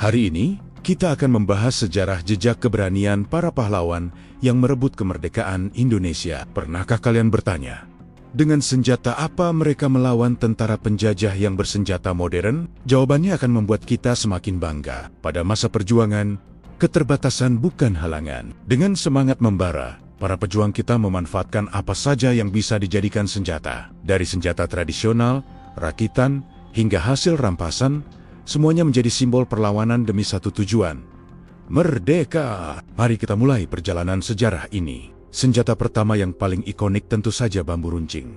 Hari ini, kita akan membahas sejarah jejak keberanian para pahlawan yang merebut kemerdekaan Indonesia. Pernahkah kalian bertanya, dengan senjata apa mereka melawan tentara penjajah yang bersenjata modern? Jawabannya akan membuat kita semakin bangga. Pada masa perjuangan, keterbatasan bukan halangan. Dengan semangat membara, para pejuang kita memanfaatkan apa saja yang bisa dijadikan senjata. Dari senjata tradisional, rakitan, hingga hasil rampasan, semuanya menjadi simbol perlawanan demi satu tujuan: merdeka. Mari kita mulai perjalanan sejarah ini. Senjata pertama yang paling ikonik tentu saja bambu runcing.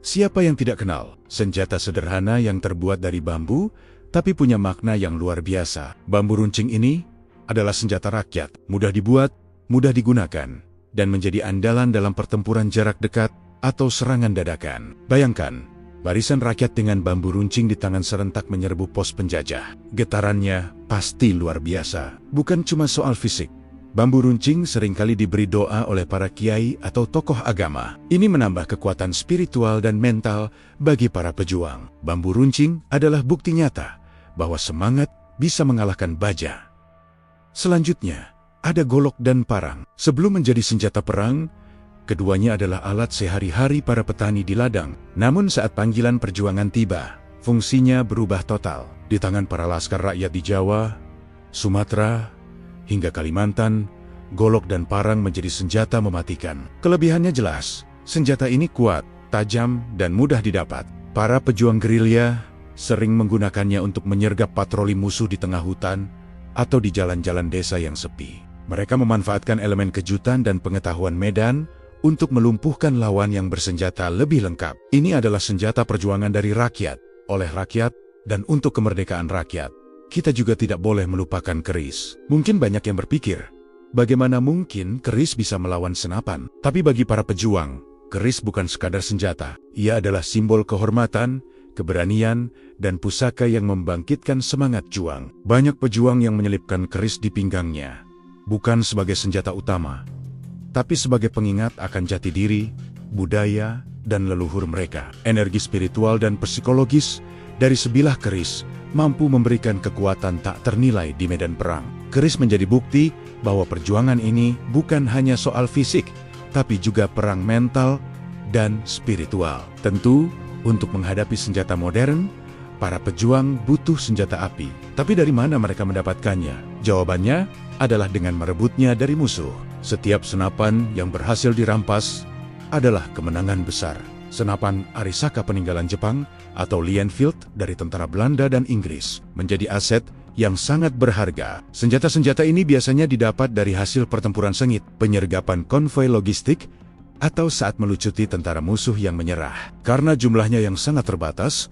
Siapa yang tidak kenal senjata sederhana yang terbuat dari bambu, tapi punya makna yang luar biasa? Bambu runcing ini adalah senjata rakyat, mudah dibuat, mudah digunakan, dan menjadi andalan dalam pertempuran jarak dekat atau serangan dadakan. Bayangkan, barisan rakyat dengan bambu runcing di tangan serentak menyerbu pos penjajah. Getarannya pasti luar biasa. Bukan cuma soal fisik. Bambu runcing seringkali diberi doa oleh para kiai atau tokoh agama. Ini menambah kekuatan spiritual dan mental bagi para pejuang. Bambu runcing adalah bukti nyata bahwa semangat bisa mengalahkan baja. Selanjutnya, ada golok dan parang. Sebelum menjadi senjata perang, keduanya adalah alat sehari-hari para petani di ladang. Namun saat panggilan perjuangan tiba, fungsinya berubah total. Di tangan para laskar rakyat di Jawa, Sumatera, hingga Kalimantan, golok dan parang menjadi senjata mematikan. Kelebihannya jelas, senjata ini kuat, tajam, dan mudah didapat. Para pejuang gerilya sering menggunakannya untuk menyergap patroli musuh di tengah hutan atau di jalan-jalan desa yang sepi. Mereka memanfaatkan elemen kejutan dan pengetahuan medan untuk melumpuhkan lawan yang bersenjata lebih lengkap. Ini adalah senjata perjuangan dari rakyat, oleh rakyat, dan untuk kemerdekaan rakyat. Kita juga tidak boleh melupakan keris. Mungkin banyak yang berpikir, bagaimana mungkin keris bisa melawan senapan? Tapi bagi para pejuang, keris bukan sekadar senjata. Ia adalah simbol kehormatan, keberanian, dan pusaka yang membangkitkan semangat juang. Banyak pejuang yang menyelipkan keris di pinggangnya, bukan sebagai senjata utama, tapi sebagai pengingat akan jati diri, budaya, dan leluhur mereka. Energi spiritual dan psikologis dari sebilah keris mampu memberikan kekuatan tak ternilai di medan perang. Keris menjadi bukti bahwa perjuangan ini bukan hanya soal fisik, tapi juga perang mental dan spiritual. Tentu, untuk menghadapi senjata modern, para pejuang butuh senjata api. Tapi dari mana mereka mendapatkannya? Jawabannya adalah dengan merebutnya dari musuh. Setiap senapan yang berhasil dirampas adalah kemenangan besar. Senapan Arisaka peninggalan Jepang atau Lienfield dari tentara Belanda dan Inggris menjadi aset yang sangat berharga. Senjata-senjata ini biasanya didapat dari hasil pertempuran sengit, penyergapan konvoi logistik, atau saat melucuti tentara musuh yang menyerah. Karena jumlahnya yang sangat terbatas,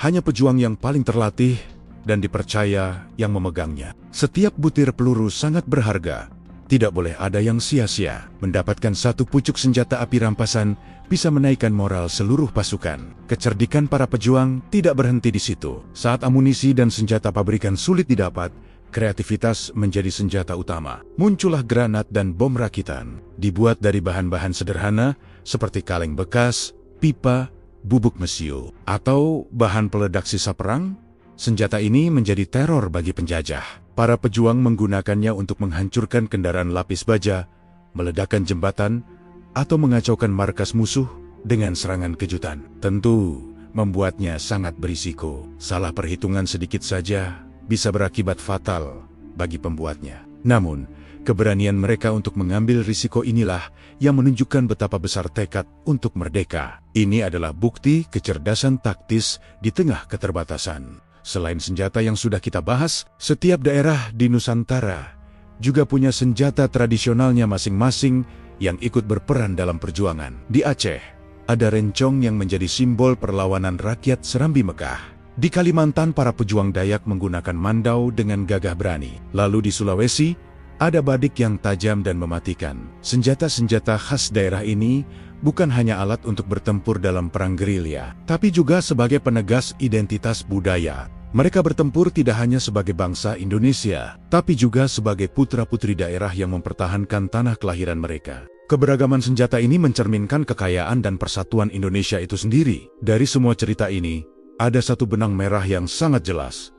hanya pejuang yang paling terlatih dan dipercaya yang memegangnya. Setiap butir peluru sangat berharga. Tidak boleh ada yang sia-sia. Mendapatkan satu pucuk senjata api rampasan bisa menaikkan moral seluruh pasukan. Kecerdikan para pejuang tidak berhenti di situ. Saat amunisi dan senjata pabrikan sulit didapat, kreativitas menjadi senjata utama. Muncullah granat dan bom rakitan. Dibuat dari bahan-bahan sederhana seperti kaleng bekas, pipa, bubuk mesiu, atau bahan peledak sisa perang. Senjata ini menjadi teror bagi penjajah. Para pejuang menggunakannya untuk menghancurkan kendaraan lapis baja, meledakkan jembatan, atau mengacaukan markas musuh dengan serangan kejutan. Tentu, membuatnya sangat berisiko. Salah perhitungan sedikit saja bisa berakibat fatal bagi pembuatnya. Namun, keberanian mereka untuk mengambil risiko inilah yang menunjukkan betapa besar tekad untuk merdeka. Ini adalah bukti kecerdasan taktis di tengah keterbatasan. Selain senjata yang sudah kita bahas, setiap daerah di Nusantara juga punya senjata tradisionalnya masing-masing yang ikut berperan dalam perjuangan. Di Aceh, ada rencong yang menjadi simbol perlawanan rakyat Serambi Mekah. Di Kalimantan, para pejuang Dayak menggunakan mandau dengan gagah berani. Lalu di Sulawesi, ada badik yang tajam dan mematikan. Senjata-senjata khas daerah ini bukan hanya alat untuk bertempur dalam perang gerilya, tapi juga sebagai penegas identitas budaya. Mereka bertempur tidak hanya sebagai bangsa Indonesia, tapi juga sebagai putra-putri daerah yang mempertahankan tanah kelahiran mereka. Keberagaman senjata ini mencerminkan kekayaan dan persatuan Indonesia itu sendiri. Dari semua cerita ini, ada satu benang merah yang sangat jelas.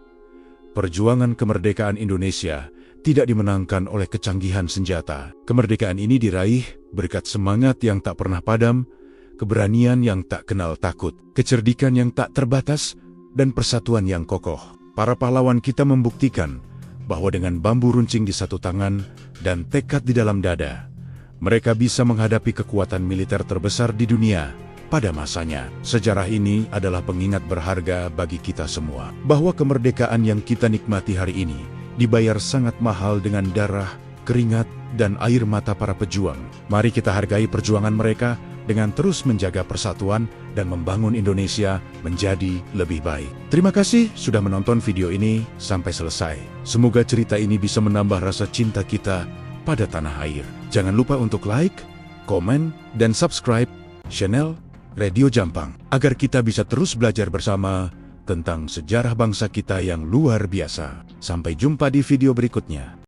Perjuangan kemerdekaan Indonesia tidak dimenangkan oleh kecanggihan senjata. Kemerdekaan ini diraih berkat semangat yang tak pernah padam, keberanian yang tak kenal takut, kecerdikan yang tak terbatas, dan persatuan yang kokoh. Para pahlawan kita membuktikan bahwa dengan bambu runcing di satu tangan dan tekad di dalam dada, mereka bisa menghadapi kekuatan militer terbesar di dunia pada masanya. Sejarah ini adalah pengingat berharga bagi kita semua, bahwa kemerdekaan yang kita nikmati hari ini dibayar sangat mahal dengan darah, keringat, dan air mata para pejuang. Mari kita hargai perjuangan mereka dengan terus menjaga persatuan dan membangun Indonesia menjadi lebih baik. Terima kasih sudah menonton video ini sampai selesai. Semoga cerita ini bisa menambah rasa cinta kita pada tanah air. Jangan lupa untuk like, komen, dan subscribe channel Radio Jampang, agar kita bisa terus belajar bersama tentang sejarah bangsa kita yang luar biasa. Sampai jumpa di video berikutnya.